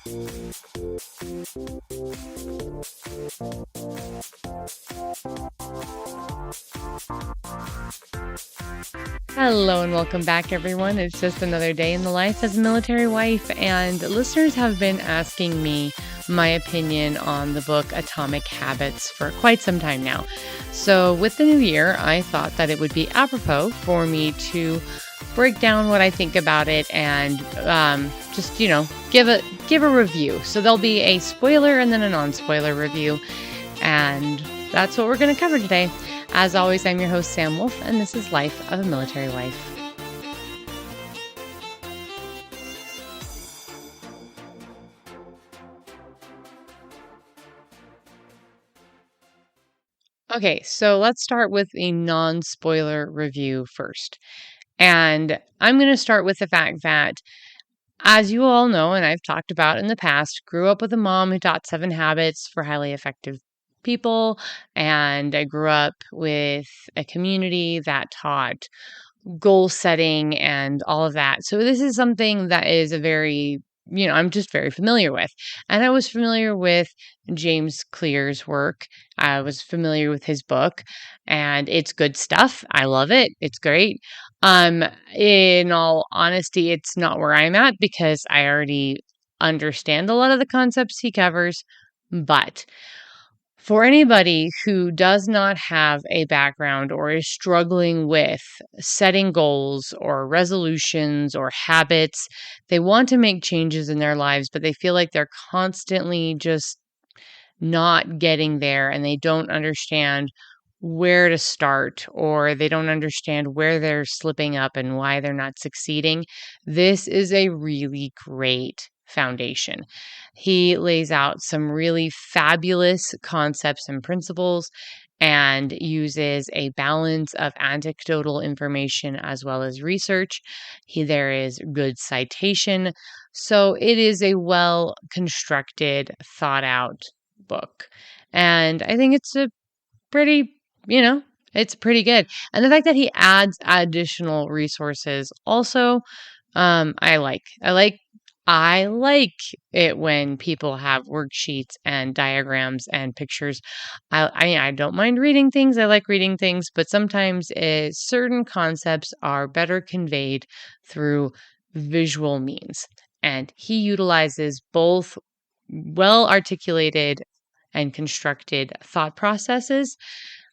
Hello and welcome back, everyone. It's just another day in the life as a military wife, and listeners have been asking me my opinion on the book Atomic Habits for quite some time now. So with the new year, I thought that it would be apropos for me to break down what I think about it and just, give a review. So there'll be a spoiler and then a non-spoiler review, and that's what we're going to cover today. As always, I'm your host, Sam Wolf, and this is Life of a Military Wife. Okay, so let's start with a non-spoiler review first. And I'm going to start with the fact that, as you all know, and I've talked about in the past, grew up with a mom who taught 7 habits for highly effective people, and I grew up with a community that taught goal setting and all of that. So this is something that is a very, I'm just very familiar with. And I was familiar with James Clear's work. I was familiar with his book, and it's good stuff. I love it. It's great. In all honesty, it's not where I'm at because I already understand a lot of the concepts he covers, but for anybody who does not have a background or is struggling with setting goals or resolutions or habits, they want to make changes in their lives, but they feel like they're constantly just not getting there and they don't understand where to start, or they don't understand where they're slipping up and why they're not succeeding. This is a really great foundation. He lays out some really fabulous concepts and principles and uses a balance of anecdotal information as well as research. There is good citation. So it is a well-constructed, thought-out book. And I think it's a pretty, it's pretty good. And the fact that he adds additional resources also, I like it when people have worksheets and diagrams and pictures. I don't mind reading things. I like reading things, but sometimes certain concepts are better conveyed through visual means. And he utilizes both well-articulated and constructed thought processes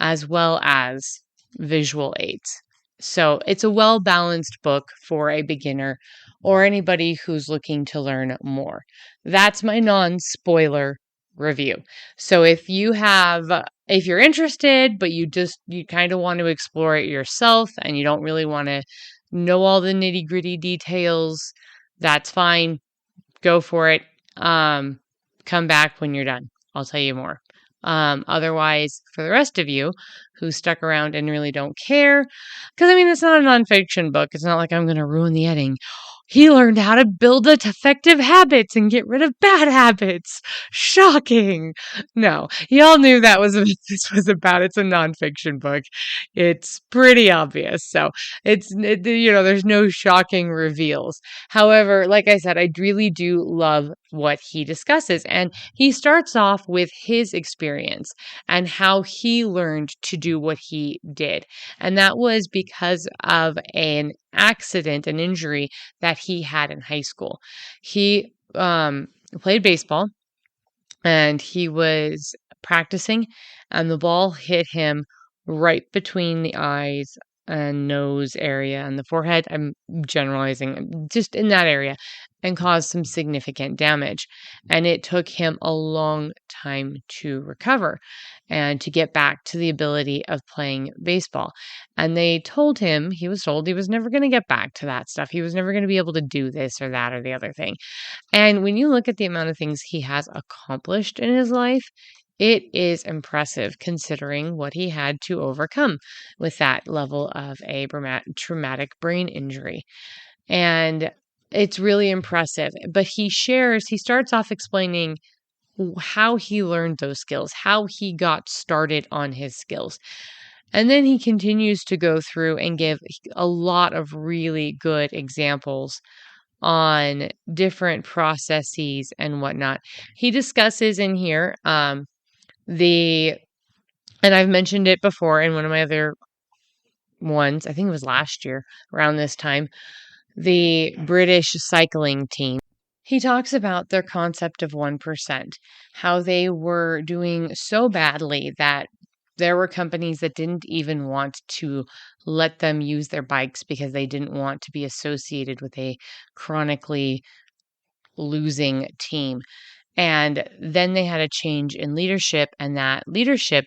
as well as visual aids. So it's a well-balanced book for a beginner or anybody who's looking to learn more. That's my non-spoiler review. So if you're interested, but you kind of want to explore it yourself and you don't really want to know all the nitty-gritty details, that's fine. Go for it. Come back when you're done. I'll tell you more. Otherwise, for the rest of you who stuck around and really don't care, because it's not a nonfiction book. It's not like I'm going to ruin the ending. He learned how to build effective habits and get rid of bad habits. Shocking. No, y'all knew that was what this was about. It's a nonfiction book. It's pretty obvious. So there's no shocking reveals. However, like I said, I really do love what he discusses. And he starts off with his experience and how he learned to do what he did. And that was because of an injury that he had in high school. He played baseball and he was practicing, and the ball hit him right between the eyes and nose area and the forehead. I'm generalizing, just in that area, and caused some significant damage. And it took him a long time to recover and to get back to the ability of playing baseball. And he was told he was never going to get back to that stuff. He was never going to be able to do this or that or the other thing. And when you look at the amount of things he has accomplished in his life, it is impressive considering what he had to overcome with that level of a traumatic brain injury. And it's really impressive. But he starts off explaining how he learned those skills, how he got started on his skills. And then he continues to go through and give a lot of really good examples on different processes and whatnot. He discusses in here and I've mentioned it before in one of my other ones, I think it was last year around this time, the British cycling team. He talks about their concept of 1%, how they were doing so badly that there were companies that didn't even want to let them use their bikes because they didn't want to be associated with a chronically losing team. And then they had a change in leadership, and that leadership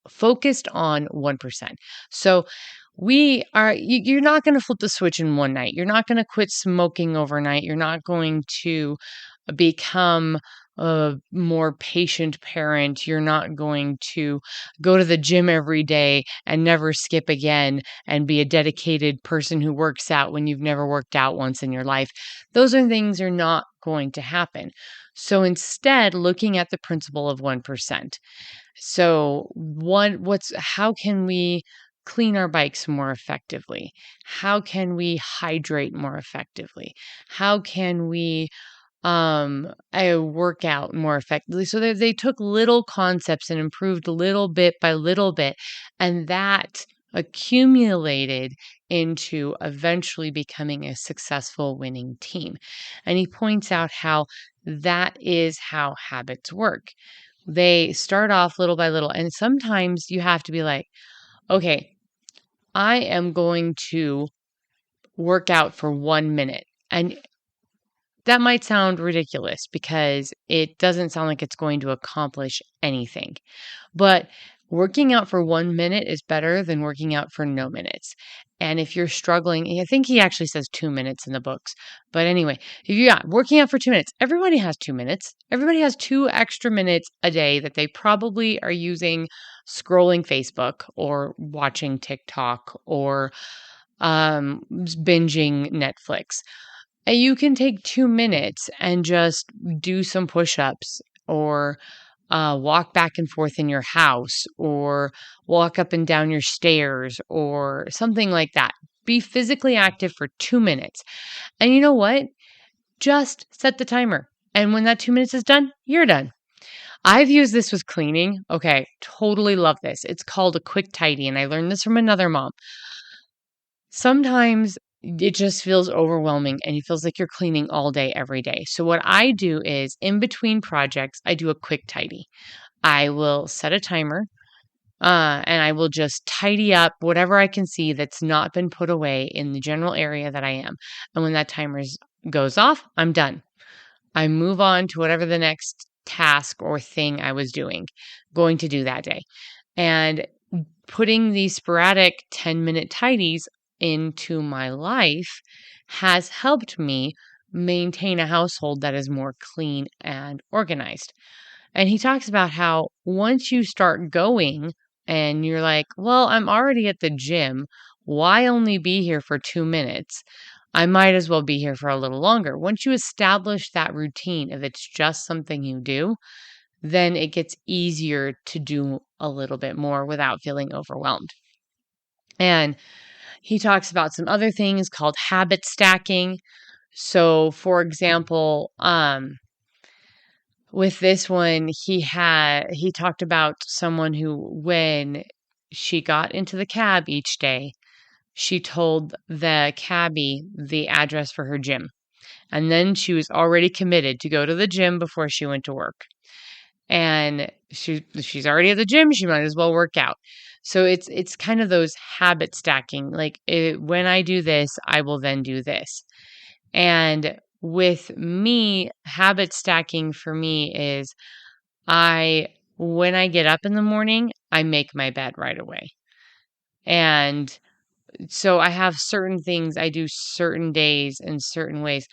focused on 1%. So you're not going to flip the switch in one night. You're not going to quit smoking overnight. You're not going to become a more patient parent. You're not going to go to the gym every day and never skip again and be a dedicated person who works out when you've never worked out once in your life. Those things are not going to happen. So instead, looking at the principle of 1%. So how can we clean our bikes more effectively? How can we hydrate more effectively? How can we work out more effectively? So they took little concepts and improved little bit by little bit, and that accumulated into eventually becoming a successful winning team. And he points out how that is how habits work. They start off little by little, and sometimes you have to be like, okay, I am going to work out for 1 minute. And that might sound ridiculous because it doesn't sound like it's going to accomplish anything. But working out for 1 minute is better than working out for no minutes. And if you're struggling, I think he actually says 2 minutes in the books. But anyway, working out for 2 minutes, everybody has 2 minutes. Everybody has 2 extra minutes a day that they probably are using scrolling Facebook or watching TikTok or binging Netflix. You can take 2 minutes and just do some push-ups or walk back and forth in your house or walk up and down your stairs or something like that. Be physically active for 2 minutes. And you know what? Just set the timer. And when that 2 minutes is done, you're done. I've used this with cleaning. Okay, totally love this. It's called a quick tidy, and I learned this from another mom. Sometimes it just feels overwhelming and it feels like you're cleaning all day, every day. So what I do is in between projects, I do a quick tidy. I will set a timer and I will just tidy up whatever I can see that's not been put away in the general area that I am. And when that timer goes off, I'm done. I move on to whatever the next task or thing I was going to do that day. And putting these sporadic 10-minute tidies into my life has helped me maintain a household that is more clean and organized. And he talks about how once you start going and you're like, well, I'm already at the gym. Why only be here for 2 minutes? I might as well be here for a little longer. Once you establish that routine, if it's just something you do, then it gets easier to do a little bit more without feeling overwhelmed. And he talks about some other things called habit stacking. So, for example, with this one, he talked about someone who, when she got into the cab each day, she told the cabbie the address for her gym. And then she was already committed to go to the gym before she went to work. And she's already at the gym, she might as well work out. So it's kind of those habit stacking. Like when I do this, I will then do this. And with me, habit stacking for me is when I get up in the morning, I make my bed right away. And so I have certain things I do certain days in certain ways.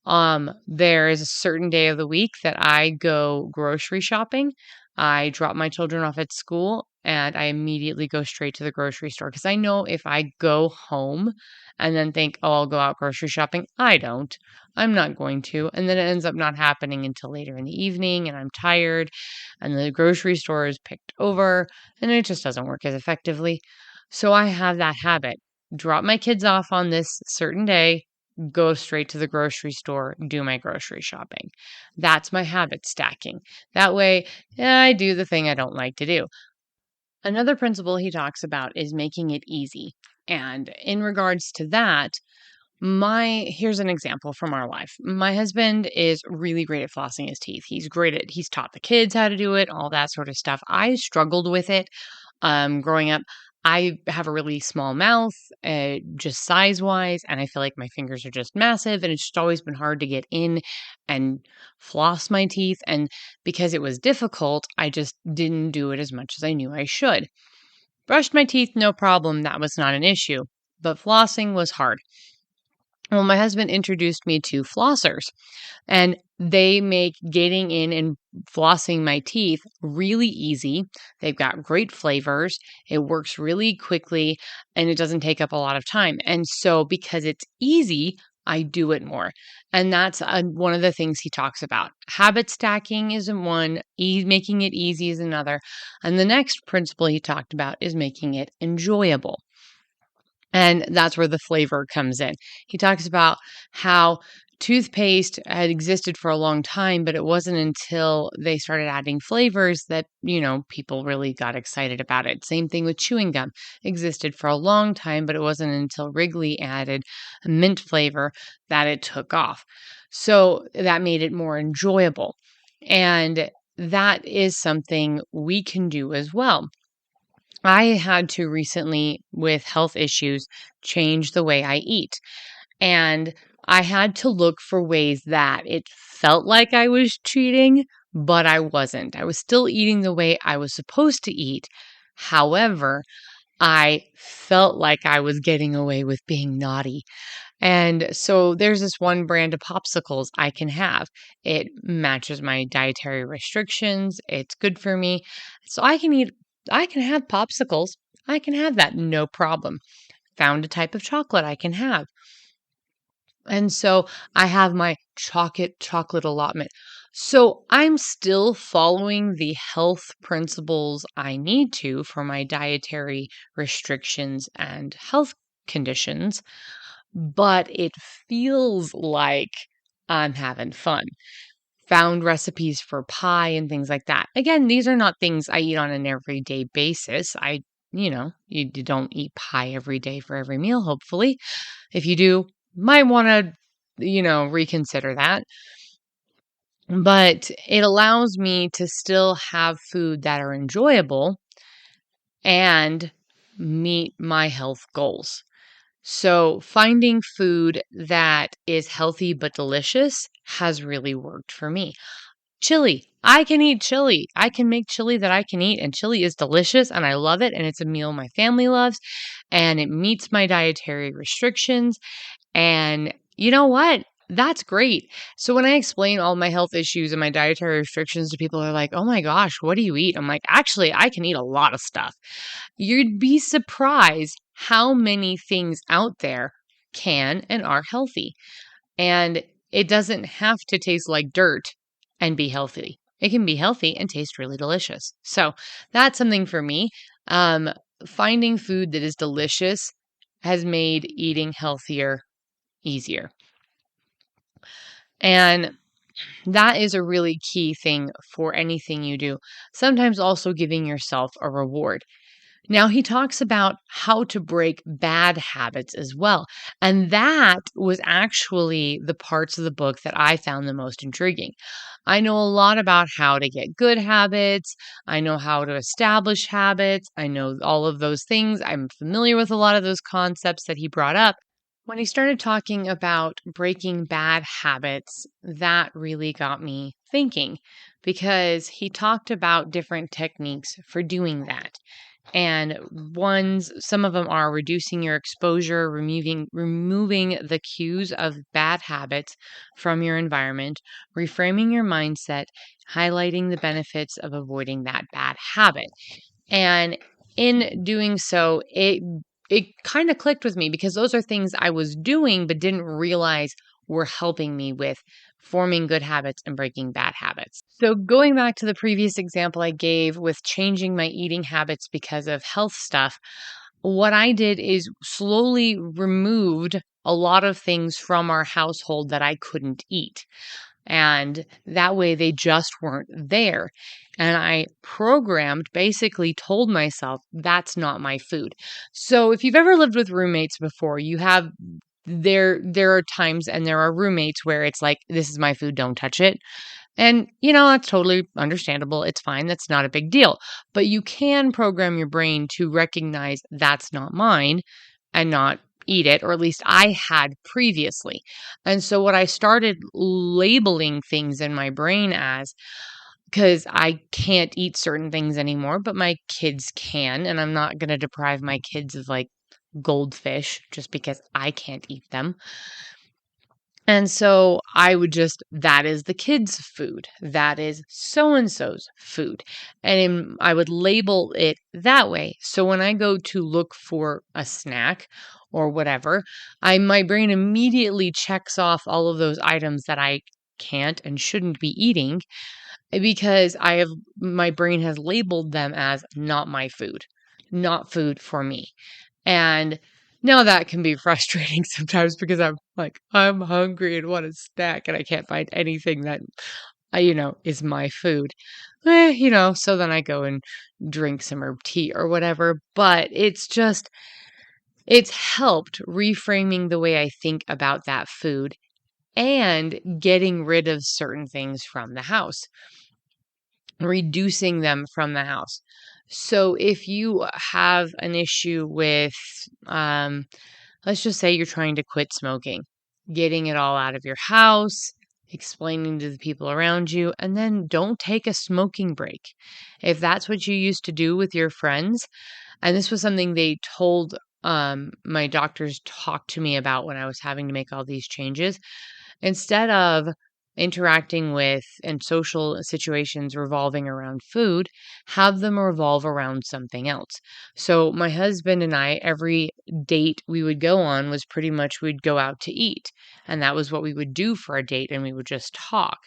There is a certain day of the week that I go grocery shopping. I drop my children off at school and I immediately go straight to the grocery store because I know if I go home and then think, oh, I'll go out grocery shopping, I don't. I'm not going to. And then it ends up not happening until later in the evening and I'm tired and the grocery store is picked over and it just doesn't work as effectively. So I have that habit. Drop my kids off on this certain day, go straight to the grocery store, do my grocery shopping. That's my habit stacking. That way, I do the thing I don't like to do. Another principle he talks about is making it easy. And in regards to that, here's an example from our life. My husband is really great at flossing his teeth. He's taught the kids how to do it, all that sort of stuff. I struggled with it growing up. I have a really small mouth, just size wise, and I feel like my fingers are just massive, and it's just always been hard to get in and floss my teeth. And because it was difficult, I just didn't do it as much as I knew I should. Brushed my teeth, no problem. That was not an issue, but flossing was hard. Well, my husband introduced me to flossers, and they make getting in and flossing my teeth really easy. They've got great flavors. It works really quickly, and it doesn't take up a lot of time. And so because it's easy, I do it more. And that's one of the things he talks about. Habit stacking is one, making it easy is another. And the next principle he talked about is making it enjoyable. And that's where the flavor comes in. He talks about how toothpaste had existed for a long time, but it wasn't until they started adding flavors that, people really got excited about it. Same thing with chewing gum. Existed for a long time, but it wasn't until Wrigley added a mint flavor that it took off. So that made it more enjoyable. And that is something we can do as well. I had to recently, with health issues, change the way I eat. And I had to look for ways that it felt like I was cheating, but I wasn't. I was still eating the way I was supposed to eat. However, I felt like I was getting away with being naughty. And so there's this one brand of popsicles I can have. It matches my dietary restrictions. It's good for me. So I can have popsicles. I can have that, no problem. Found a type of chocolate I can have. And so I have my chocolate allotment. So I'm still following the health principles I need to for my dietary restrictions and health conditions, but it feels like I'm having fun. Found recipes for pie and things like that. Again, these are not things I eat on an everyday basis. You don't eat pie every day for every meal, hopefully. If you do, might want to, reconsider that. But it allows me to still have food that are enjoyable and meet my health goals. So finding food that is healthy but delicious has really worked for me. Chili. I can eat chili. I can make chili that I can eat, and chili is delicious, and I love it, and it's a meal my family loves, and it meets my dietary restrictions. And you know what? That's great. So when I explain all my health issues and my dietary restrictions to people, are like, oh my gosh, what do you eat? I'm like, actually, I can eat a lot of stuff. You'd be surprised how many things out there can and are healthy. And it doesn't have to taste like dirt and be healthy. It can be healthy and taste really delicious. So that's something for me. Finding food that is delicious has made eating healthier easier. And that is a really key thing for anything you do. Sometimes also giving yourself a reward. Now, he talks about how to break bad habits as well. And that was actually the parts of the book that I found the most intriguing. I know a lot about how to get good habits. I know how to establish habits. I know all of those things. I'm familiar with a lot of those concepts that he brought up. When he started talking about breaking bad habits, that really got me thinking, because he talked about different techniques for doing that. And some of them are reducing your exposure, removing the cues of bad habits from your environment, reframing your mindset, highlighting the benefits of avoiding that bad habit. And in doing so, it kind of clicked with me, because those are things I was doing but didn't realize were helping me with forming good habits and breaking bad habits. So going back to the previous example I gave with changing my eating habits because of health stuff, what I did is slowly removed a lot of things from our household that I couldn't eat. And that way they just weren't there. And I basically told myself that's not my food. So if you've ever lived with roommates before, there are times and there are roommates where it's like, this is my food, don't touch it. And, that's totally understandable. It's fine. That's not a big deal. But you can program your brain to recognize that's not mine and not eat it, or at least I had previously. And so what I started labeling things in my brain as, because I can't eat certain things anymore, but my kids can, and I'm not going to deprive my kids of like goldfish just because I can't eat them. And so I would that is the kids' food. That is so-and-so's food. And I would label it that way. So when I go to look for a snack or whatever, my brain immediately checks off all of those items that I can't and shouldn't be eating because my brain has labeled them as not my food, not food for me. And now that can be frustrating sometimes because I'm like, I'm hungry and want a snack and I can't find anything that, is my food. So then I go and drink some herb tea or whatever. But it's helped reframing the way I think about that food and getting rid of certain things from the house, reducing them from the house. So if you have an issue with, let's just say you're trying to quit smoking, getting it all out of your house, explaining to the people around you, and then don't take a smoking break. If that's what you used to do with your friends, and this was something they told my doctors talked to me about when I was having to make all these changes, instead of interacting with and social situations revolving around food, have them revolve around something else. So my husband and I, every date we would go on was pretty much we'd go out to eat. And that was what we would do for a date, and we would just talk.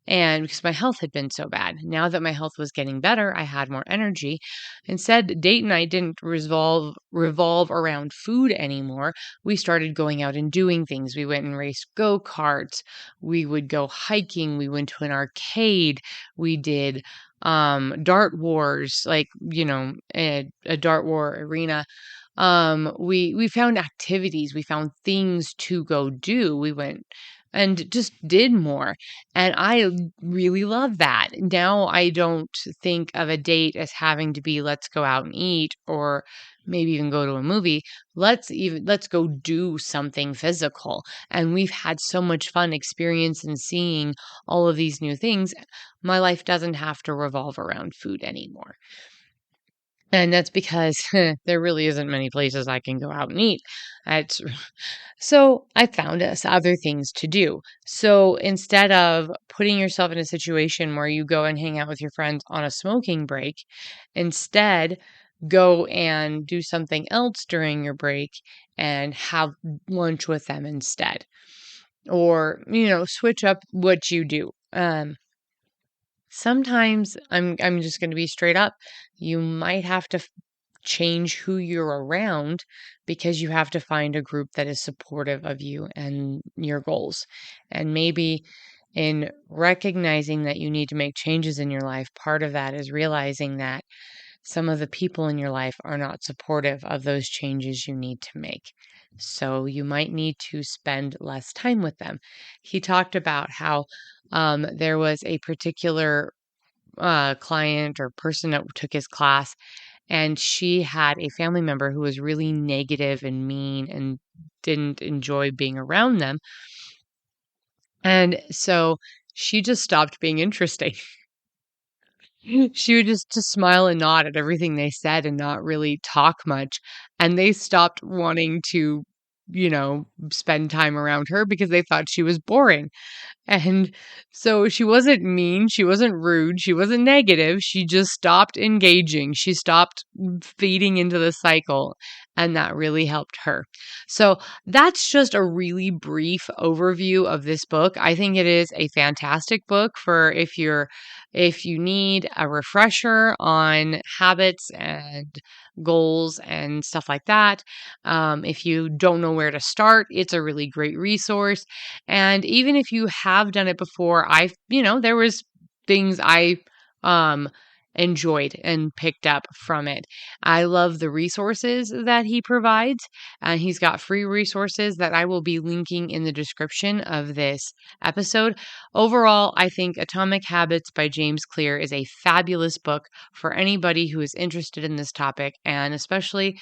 And because my health had been so bad, now that my health was getting better, I had more energy. Instead, date night didn't revolve around food anymore. We started going out and doing things. We went and raced go-karts. We would go hiking. We went to an arcade. We did dart wars, like, a dart war arena. We found activities. We found things to go do. We went and just did more. And I really love that. Now I don't think of a date as having to be, let's go out and eat, or maybe even go to a movie. Let's go do something physical. And we've had so much fun experiencing seeing all of these new things. My life doesn't have to revolve around food anymore. And that's because there really isn't many places I can go out and eat. So I found us other things to do. So instead of putting yourself in a situation where you go and hang out with your friends on a smoking break, instead go and do something else during your break and have lunch with them instead. Or, switch up what you do. Sometimes I'm just going to be straight up. You might have to change who you're around because you have to find a group that is supportive of you and your goals. And maybe in recognizing that you need to make changes in your life, part of that is realizing that some of the people in your life are not supportive of those changes you need to make. So you might need to spend less time with them. He talked about how there was a particular client or person that took his class, and she had a family member who was really negative and mean and didn't enjoy being around them. And so she just stopped being interesting. She would just smile and nod at everything they said and not really talk much. And they stopped wanting to, spend time around her because they thought she was boring. And so she wasn't mean, she wasn't rude, she wasn't negative, she just stopped engaging. She stopped feeding into the cycle. and that really helped her. So that's just a really brief overview of this book. I think it is a fantastic book for if you need a refresher on habits and goals and stuff like that. If you don't know where to start, it's a really great resource. And even if you have done it before, there was things I um enjoyed and picked up from it. I love the resources that he provides. He's got free resources that I will be linking in the description of this episode. Overall, I think Atomic Habits by James Clear is a fabulous book for anybody who is interested in this topic, and especially,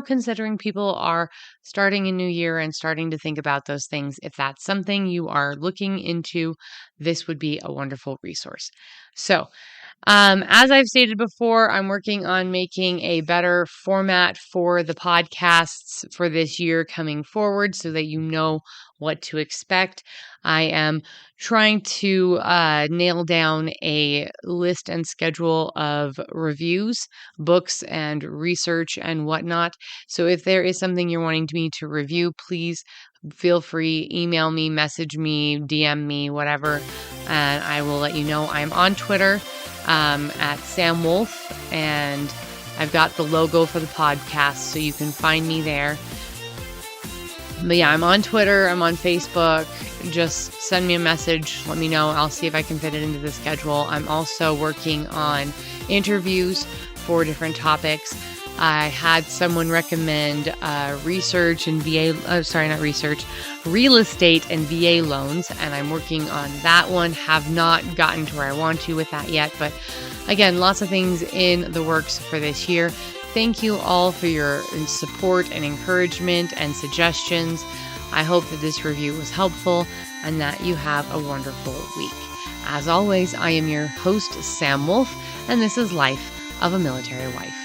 considering people are starting a new year and starting to think about those things. If that's something you are looking into, this would be a wonderful resource. So, as I've stated before, I'm working on making a better format for the podcasts for this year coming forward so that you know what to expect. I am trying to nail down a list and schedule of reviews, books, and research and whatnot. So if there is something you're wanting me to review, please feel free, email me, message me, DM me, whatever, and I will let you know. I'm on Twitter at Sam Wolf, and I've got the logo for the podcast, so you can find me there. But yeah, I'm on Twitter, I'm on Facebook. Just send me a message, let me know. I'll see if I can fit it into the schedule. I'm also working on interviews for different topics. I had someone recommend real estate and VA loans, and I'm working on that one. Have not gotten to where I want to with that yet, but again, lots of things in the works for this year. Thank you all for your support and encouragement and suggestions. I hope that this review was helpful and that you have a wonderful week. As always, I am your host, Sam Wolf, and this is Life of a Military Wife.